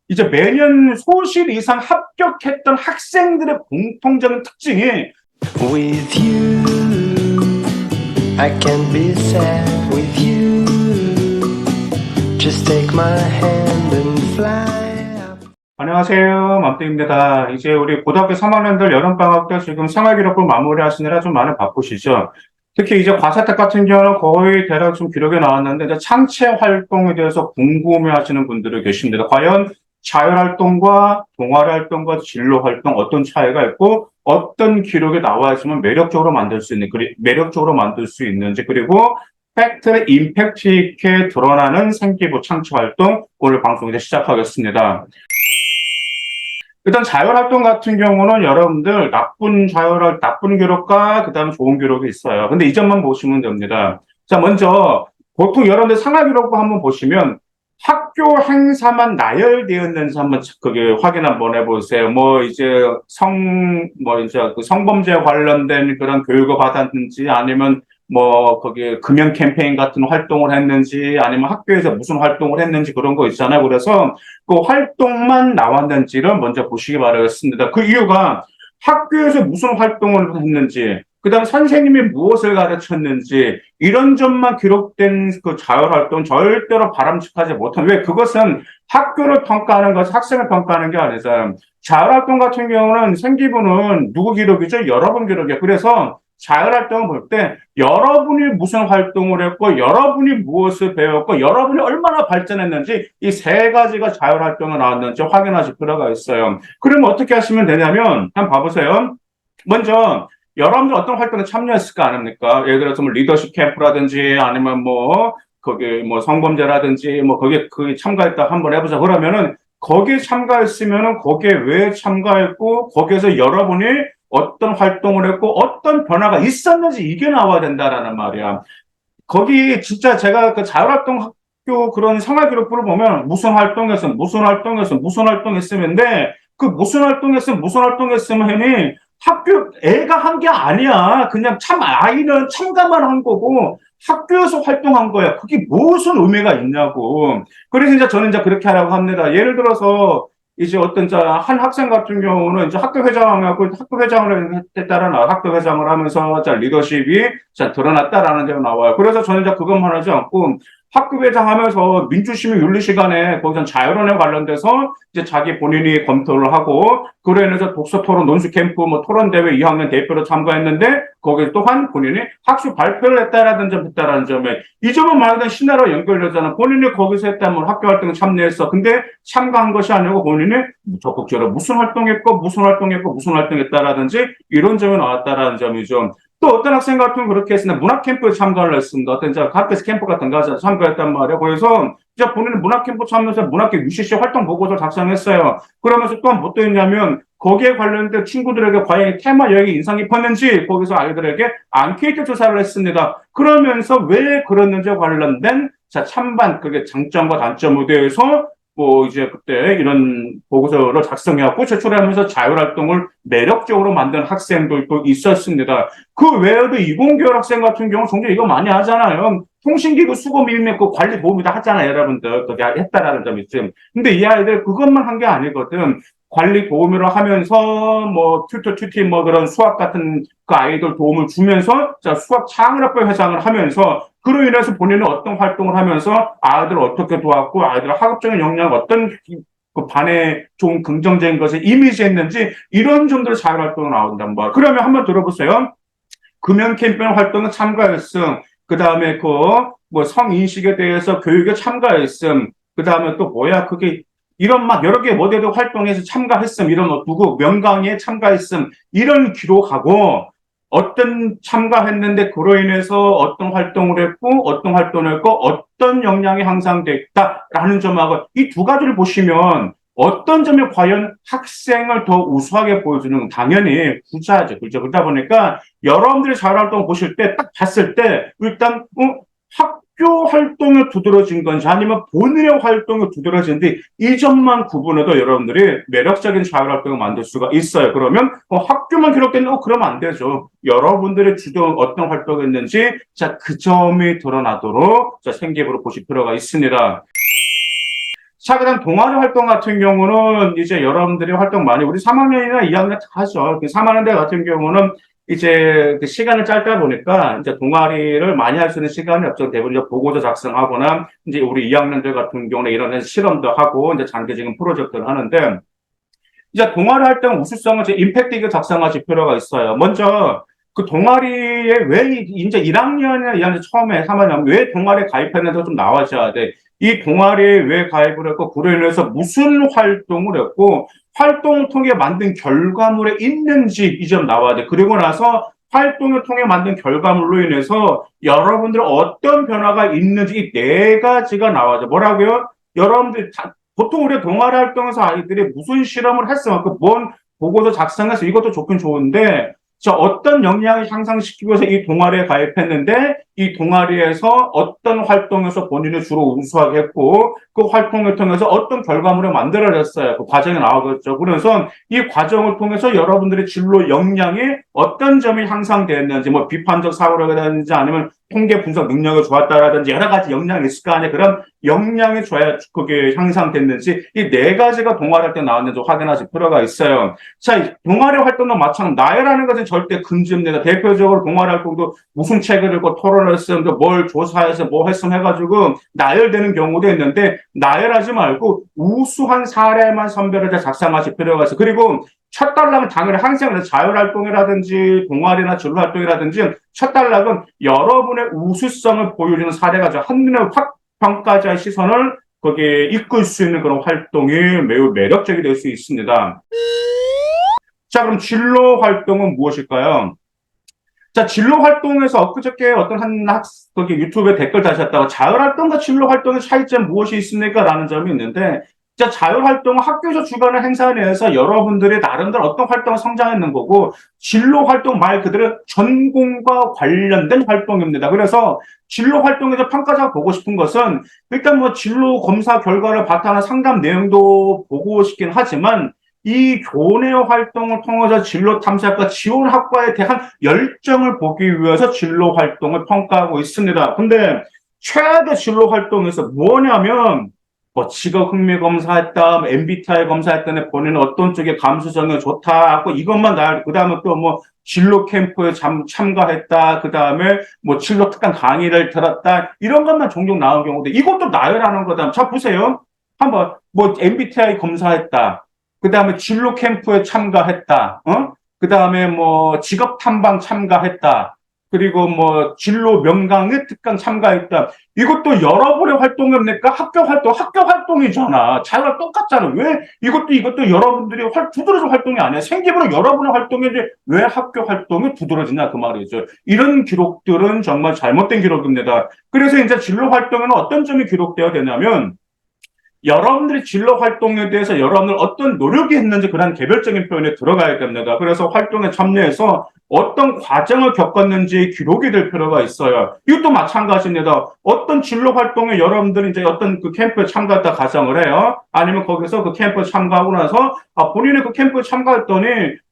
이제 매년 소실 이상 합격했던 학생들의 공통적인 특징이 With you, I can be sad with you. Just take my hand and fly up. 안녕하세요. 맘땡입니다. 이제 우리 고등학교 3학년들 여름방학 때 지금 생활기록부 마무리하시느라 좀 많이 바쁘시죠? 특히 이제 과사택 같은 경우는 거의 대략 좀 기록에 나왔는데 이제 창체 활동에 대해서 궁금해 하시는 분들이 계십니다. 과연 자율활동과 동아리활동과 진로활동 어떤 차이가 있고 어떤 기록이 나와 있으면 매력적으로 만들 수 있는, 매력적으로 만들 수 있는지 그리고 팩트의 임팩트 있게 드러나는 생기부 창체 활동 오늘 방송 이제 시작하겠습니다. 일단 자율활동 같은 경우는 여러분들 나쁜 기록과 그다음에 좋은 기록이 있어요. 근데 이 점만 보시면 됩니다. 자, 먼저 보통 여러분들 생활기록부 한번 보시면 학교 행사만 나열되었는지 한번 그게 확인 한번 해보세요. 이제 그 성범죄 관련된 그런 교육을 받았는지 아니면 거기 금연 캠페인 같은 활동을 했는지 아니면 학교에서 무슨 활동을 했는지 그런 거 있잖아요. 그래서 그 활동만 나왔는지를 먼저 보시기 바라겠습니다. 그 이유가 학교에서 무슨 활동을 했는지, 그 다음 선생님이 무엇을 가르쳤는지, 이런 점만 기록된 그 자율활동 절대로 바람직하지 못한, 왜 그것은 학교를 평가하는 것이 학생을 평가하는 게 아니잖아요. 자율활동 같은 경우는 생기부는 누구 기록이죠? 여러분 기록이에요. 그래서 자율활동을 볼 때 여러분이 무슨 활동을 했고 여러분이 무엇을 배웠고 여러분이 얼마나 발전했는지 이 세 가지가 자율활동에 나왔는지 확인하실 필요가 있어요. 그러면 어떻게 하시면 되냐면 한번 봐보세요. 먼저 여러분들 어떤 활동에 참여했을까 아닙니까? 예를 들어서 리더십 캠프라든지 아니면 거기 성범죄라든지 거기에 참가했다 한번 해보자. 그러면은 거기에 참가했으면은 거기에 왜 참가했고 거기에서 여러분이 어떤 활동을 했고 어떤 변화가 있었는지 이게 나와야 된다라는 말이야. 거기 진짜 제가 그 자율활동 학교 그런 생활기록부를 보면 무슨 활동했으면 무슨 활동했으면인데 그 무슨 활동했으면 해니 학교 애가 한 게 아니야. 그냥 아이는 참가만 한 거고 학교에서 활동한 거야. 그게 무슨 의미가 있냐고. 그래서 이제 저는 이제 그렇게 하라고 합니다. 예를 들어서 이제 한 학생 같은 경우는 이제 학교 회장을 했다라는 학교 회장을 하면서 리더십이 드러났다라는 데 나와요. 그래서 저는 이제 그것만 하지 않고 학교 회장 하면서 민주시민 윤리 시간에 거기서 자율원에 관련돼서 이제 자기 본인이 검토를 하고 그로 인해서 독서 토론, 논술 캠프, 토론 대회 2학년 대표로 참가했는데 거기에 또한 본인이 학술 발표를 했다라는 점에 이 점은 말하자면 신화로 연결되잖아. 본인이 거기서 했다면 학교 활동에 참여했어. 근데 참가한 것이 아니고 본인이 적극적으로 무슨 활동했다라든지 이런 점이 나왔다라는 점이죠. 또 어떤 학생 같은 경우 그렇게 했으나 문학 캠프에 참가를 했습니다. 어떤 학교에서 캠프 같은 거 참가했단 말이에요. 그래서 이제 본인은 문학 캠프 참여해서 문학계 UCC 활동 보고서를 작성했어요. 그러면서 또한 뭐 또 했냐면 거기에 관련된 친구들에게 과연 테마 여행이 인상 깊었는지 거기서 아이들에게 앙케이트 조사를 했습니다. 그러면서 왜 그랬는지 관련된 찬반 그게 장점과 단점에 대해서 이제 그때 이런 보고서를 작성해갖고 제출하면서 자율활동을 매력적으로 만든 학생들도 있었습니다. 그 외에도 이공계열 학생 같은 경우 종종 이거 많이 하잖아요. 통신기구 수거 밀매 그 관리 보험이 다 하잖아요, 여러분들. 그게 했다라는 점이 있죠. 근데 이 아이들 그것만 한 게 아니거든. 관리 도우미를 하면서 튜터 튜티 그런 수학 같은 그 아이들 도움을 주면서 수학 창의학부 회장을 하면서 그로 인해서 본인은 어떤 활동을 하면서 아이들을 어떻게 도왔고 아이들의 학업적인 역량 어떤 그 반에 좋은 긍정적인 것을 이미지했는지 이런 점들 자율활동으로 나온단 말이에요. 그러면 한번 들어보세요. 금연 캠페인 활동에 참가했음. 그 다음에 성인식에 대해서 교육에 참가했음. 그 다음에 또 그게 이런 여러 개 모델도 활동에서 참가했음. 이런 누구 명강의에 참가했음. 이런 기록하고 어떤 참가했는데 그로 인해서 어떤 활동을 했고 어떤 역량이 향상됐다라는 점하고 이 두 가지를 보시면 어떤 점이 과연 학생을 더 우수하게 보여주는 당연히 부자죠. 그렇죠. 그러다 보니까 여러분들이 자율활동을 보실 때 딱 봤을 때 일단 학교 활동에 두드러진 건지 아니면 본인의 활동에 두드러진지 이 점만 구분해도 여러분들이 매력적인 자율활동을 만들 수가 있어요. 그러면 학교만 기록됐는데 그러면 안 되죠. 여러분들의 주도 어떤 활동을 했는지 그 점이 드러나도록 생기부를 보실 필요가 있습니다. 자, 그다음 동아리 활동 같은 경우는 이제 여러분들이 활동 많이, 우리 3학년이나 2학년 다 하죠. 그 3학년대 같은 경우는 이제 그 시간을 짧다 보니까 이제 동아리를 많이 할 수 있는 시간이 없죠. 대부분 이제 보고서 작성하거나 이제 우리 2학년들 같은 경우는 이런 실험도 하고 이제 장기적인 프로젝트를 하는데, 이제 동아리 활동 우수성을 이제 임팩트 있게 작성하실 필요가 있어요. 먼저 그 동아리에 왜 이제 1학년이나 2학년 처음에 3학년 왜 동아리에 가입했는지 좀 나와줘야 돼. 이 동아리에 왜 가입을 했고 그로 인해서 무슨 활동을 했고 활동을 통해 만든 결과물에 있는지 이 점 나와야 돼. 그리고 나서 활동을 통해 만든 결과물로 인해서 여러분들 어떤 변화가 있는지 이 네 가지가 나와죠. 뭐라고요? 여러분들 보통 우리 동아리 활동에서 아이들이 무슨 실험을 했어? 뭔 보고서 작성해서 이것도 좋긴 좋은데, 저 어떤 역량을 향상시키기 위해서 이 동아리에 가입했는데, 이 동아리에서 어떤 활동에서 본인이 주로 우수하게 했고, 그 활동을 통해서 어떤 결과물을 만들어냈어요. 그 과정이 나오겠죠. 그래서 이 과정을 통해서 여러분들의 진로 역량이 어떤 점이 향상됐는지, 뭐 비판적 사고라든지 아니면 통계 분석 능력이 좋았다라든지 여러 가지 역량이 있을 거 아니에요. 그런 역량이 좋아야 그게 향상됐는지 이 네 가지가 동아리 할 때 나왔는지 확인하실 필요가 있어요. 자, 동아리 활동도 마찬가지. 나열하는 것은 절대 금지입니다. 대표적으로 동아리 활동도 무슨 책을 읽고 토론했음, 뭘 조사해서 뭐 했음 해가지고 나열되는 경우도 있는데 나열하지 말고 우수한 사례만 선별해서 작성하실 필요가 있어요. 그리고 첫 단락은 당연히 항상 자율활동이라든지 동아리나 진로활동이라든지 첫 단락은 여러분의 우수성을 보여주는 사례가 한눈에 확 평가자의 시선을 거기에 이끌 수 있는 그런 활동이 매우 매력적이 될 수 있습니다. 자, 그럼 진로 활동은 무엇일까요? 자, 진로 활동에서 엊그저께 어떤 거기 유튜브에 댓글 다셨다가 자율활동과 진로 활동의 차이점 무엇이 있습니까? 라는 점이 있는데, 자, 자율활동은 학교에서 주관하는 행사 내에서 여러분들이 나름대로 어떤 활동을 성장했는 거고, 진로 활동 말 그대로 전공과 관련된 활동입니다. 그래서 진로 활동에서 평가자가 보고 싶은 것은 일단 뭐 진로 검사 결과를 바탕한 상담 내용도 보고 싶긴 하지만 이 교내 활동을 통해서 진로 탐색과 지원 학과에 대한 열정을 보기 위해서 진로 활동을 평가하고 있습니다. 근데 최대 진로 활동에서 뭐냐면 뭐 직업 흥미 검사했다, 뭐 MBTI 검사했더니 본인은 어떤 쪽에 감수성이 좋다 하고 이것만 나열. 그다음에 또 뭐 진로 캠프에 참가했다. 그다음에 뭐 진로 특강 강의를 들었다. 이런 것만 종종 나오는 경우인데 이것도 나열하는 거다. 자 보세요. 한번 뭐 MBTI 검사했다. 그다음에 진로 캠프에 참가했다. 그다음에 뭐 직업 탐방 참가했다. 그리고 뭐 진로 명강의 특강 참가했다. 이것도 여러분의 활동입니까? 학교 활동이잖아. 자기가 똑같잖아. 왜 이것도 여러분들이 두드러진 활동이 아니야. 생기부로 여러분의 활동인데 왜 학교 활동이 두드러지냐 그 말이죠. 이런 기록들은 정말 잘못된 기록입니다. 그래서 이제 진로 활동에는 어떤 점이 기록되어야 되냐면 여러분들이 진로 활동에 대해서 여러분들 어떤 노력이 있는지 그런 개별적인 표현에 들어가야 됩니다. 그래서 활동에 참여해서 어떤 과정을 겪었는지 기록이 될 필요가 있어요. 이것도 마찬가지입니다. 어떤 진로 활동에 여러분들이 이제 어떤 그 캠프에 참가했다 가정을 해요. 아니면 거기서 그 캠프에 참가하고 나서 본인이 그 캠프에 참가했더니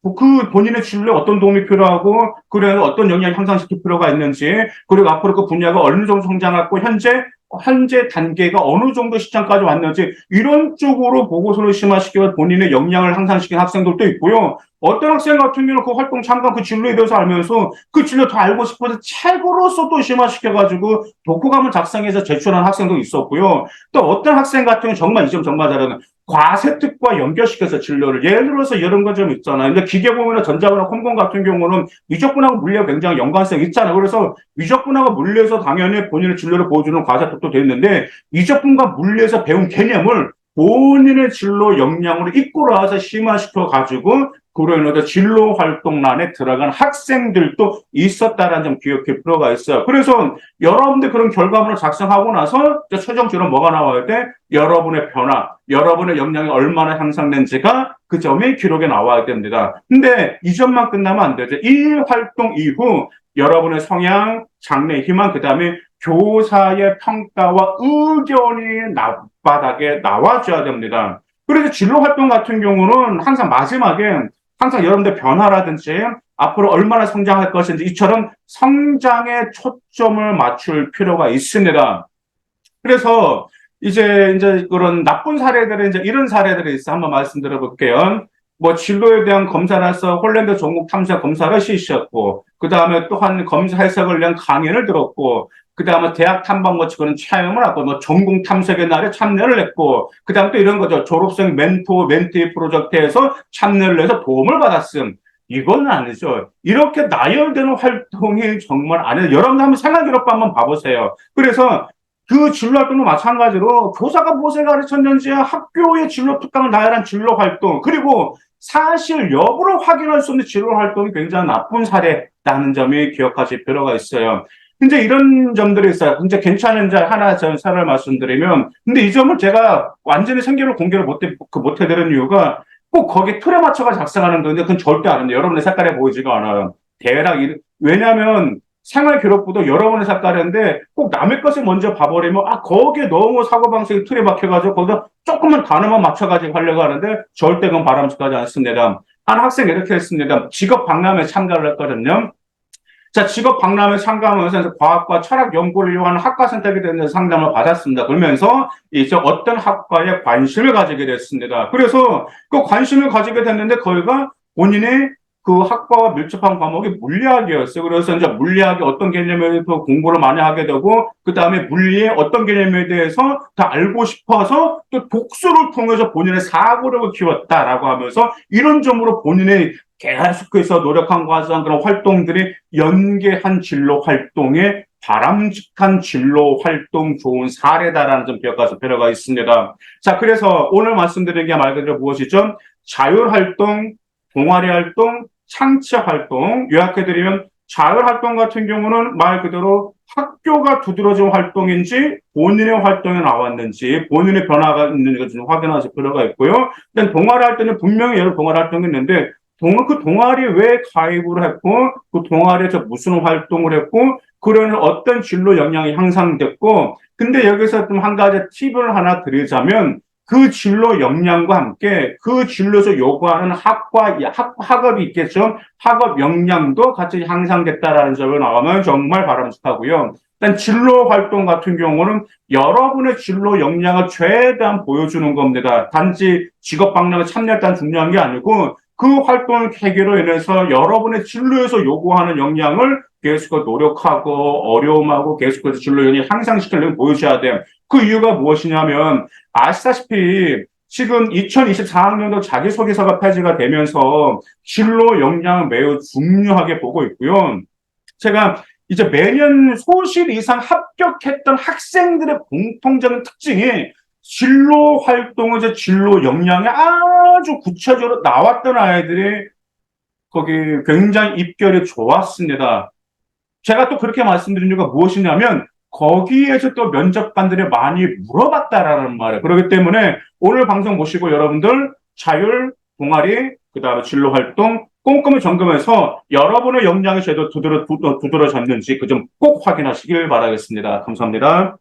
그 본인의 진로에 어떤 도움이 필요하고 그래서 어떤 역량을 향상시킬 필요가 있는지 그리고 앞으로 그 분야가 어느 정도 성장하고 현재 단계가 어느 정도 시점까지 왔는지 이런 쪽으로 보고서를 심화시켜 본인의 역량을 향상시킨 학생들도 있고요. 어떤 학생 같은 경우는 그 활동 참가 그 진로에 대해서 알면서 그 진로 더 알고 싶어서 책으로서 또 심화시켜가지고 독후감을 작성해서 제출한 학생도 있었고요. 또 어떤 학생 같은 경우는 정말 이 점 정말 잘하는 과세특과 연결시켜서 진로를 예를 들어서 이런 거 좀 있잖아요. 근데 기계공이나 전자공이나 컴공 같은 경우는 미적분하고 물리하고 굉장히 연관성이 있잖아요. 그래서 미적분하고 물리에서 당연히 본인의 진로를 보여주는 과세특도 돼 있는데 미적분과 물리에서 배운 개념을 본인의 진로 역량으로 이끌어와서 심화시켜 가지고 그로 인해서 진로 활동란에 들어간 학생들도 있었다라는 점 기억할 필요가 있어요. 그래서 여러분들 그런 결과물을 작성하고 나서 최종적으로 뭐가 나와야 돼? 여러분의 변화, 여러분의 역량이 얼마나 향상된지가 그 점이 기록에 나와야 됩니다. 근데 이 점만 끝나면 안 되죠. 이 활동 이후 여러분의 성향, 장래, 희망, 그 다음에 교사의 평가와 의견이 바닥에 나와줘야 됩니다. 그래서 진로 활동 같은 경우는 항상 마지막에 항상 여러분들 변화라든지 앞으로 얼마나 성장할 것인지 이처럼 성장에 초점을 맞출 필요가 있습니다. 그래서 이제 그런 나쁜 사례들은 이제 이런 사례들이 있어. 한번 말씀드려 볼게요. 뭐 진로에 대한 검사라서 홀랜드 전국 탐사 검사를 실시했고, 그 다음에 또한 검사 해석을 위한 강연을 들었고, 그 다음에 대학 탐방 뭐 그런 체험을 하고, 뭐 전공 탐색의 날에 참여를 했고, 그 다음에 또 이런 거죠. 졸업생 멘티 프로젝트에서 참여를 해서 도움을 받았음. 이건 아니죠. 이렇게 나열되는 활동이 정말 안 해요. 여러분 한번 생활기록부 한번 봐보세요. 그래서 그 진로 활동도 마찬가지로 교사가 무엇을 가르쳤는지 학교의 진로 특강을 나열한 진로 활동, 그리고 사실 여부를 확인할 수 없는 진로 활동이 굉장히 나쁜 사례라는 점이 기억하실 필요가 있어요. 근데 이런 점들이 있어요. 진짜 괜찮은 점 하나 전 사례를 말씀드리면, 근데 이 점을 제가 완전히 생계를 공개를 못 해드린 이유가 꼭 거기 틀에 맞춰가 작성하는 건데 그건 절대 안 합니다. 여러분의 색깔에 보이지가 않아요. 왜냐하면 생활 기록부도 여러분의 색깔인데 꼭 남의 것을 먼저 봐버리면 거기에 너무 사고방식이 틀에 박혀가지고 거기다 조금만 단어만 맞춰가지고 하려고 하는데 절대 그건 바람직하지 않습니다. 한 학생이 이렇게 했습니다. 직업 박람회에 참가를 했거든요. 자, 직업 박람회 참가하면서 과학과 철학 연구를 이용하는 학과 선택에 대한 상담을 받았습니다. 그러면서 이제 어떤 학과에 관심을 가지게 됐습니다. 그래서 그 관심을 가지게 됐는데 거기가 본인의 그 학과와 밀접한 과목이 물리학이었어요. 그래서 이제 물리학의 어떤 개념에 대해서 공부를 많이 하게 되고, 그 다음에 물리의 어떤 개념에 대해서 더 알고 싶어서 또 독서를 통해서 본인의 사고력을 키웠다라고 하면서 이런 점으로 본인의 계속해서 노력한 과정 그런 활동들이 연계한 진로 활동에 바람직한 진로 활동 좋은 사례다라는 점 기억하실 필요가 있습니다. 자, 그래서 오늘 말씀드린 게 말 그대로 무엇이죠? 자율 활동, 동아리 활동, 창체 활동. 요약해드리면 자율 활동 같은 경우는 말 그대로 학교가 두드러진 활동인지 본인의 활동에 나왔는지 본인의 변화가 있는지 좀 확인하실 필요가 있고요. 일단 동아리 할 때는 분명히 여러 동아리 활동이 있는데 그 동아리에 왜 가입을 했고, 그 동아리에서 무슨 활동을 했고, 그러는 어떤 진로 역량이 향상됐고, 근데 여기서 좀 한 가지 팁을 하나 드리자면, 그 진로 역량과 함께 그 진로에서 요구하는 학업이 있겠죠. 학업 역량도 같이 향상됐다라는 점을 나오면 정말 바람직하고요. 일단 진로 활동 같은 경우는 여러분의 진로 역량을 최대한 보여주는 겁니다. 단지 직업 박람회 참여했다는 중요한 게 아니고 그 활동 계기로 인해서 여러분의 진로에서 요구하는 역량을 계속 노력하고 어려움하고 계속해서 진로 역량을 향상시키려고 보여줘야 돼요. 그 이유가 무엇이냐면 아시다시피 지금 2024학년도 자기소개서가 폐지가 되면서 진로 역량을 매우 중요하게 보고 있고요. 제가 이제 매년 소실 이상 합격했던 학생들의 공통적인 특징이 진로 활동에서 진로 역량이 아주 구체적으로 나왔던 아이들이 거기 굉장히 입결이 좋았습니다. 제가 또 그렇게 말씀드린 이유가 무엇이냐면 거기에서 또 면접관들이 많이 물어봤다라는 말이에요. 그렇기 때문에 오늘 방송 보시고 여러분들 자율, 동아리, 그 다음에 진로 활동 꼼꼼히 점검해서 여러분의 역량이 제대로 두드러졌는지 그 점 꼭 확인하시길 바라겠습니다. 감사합니다.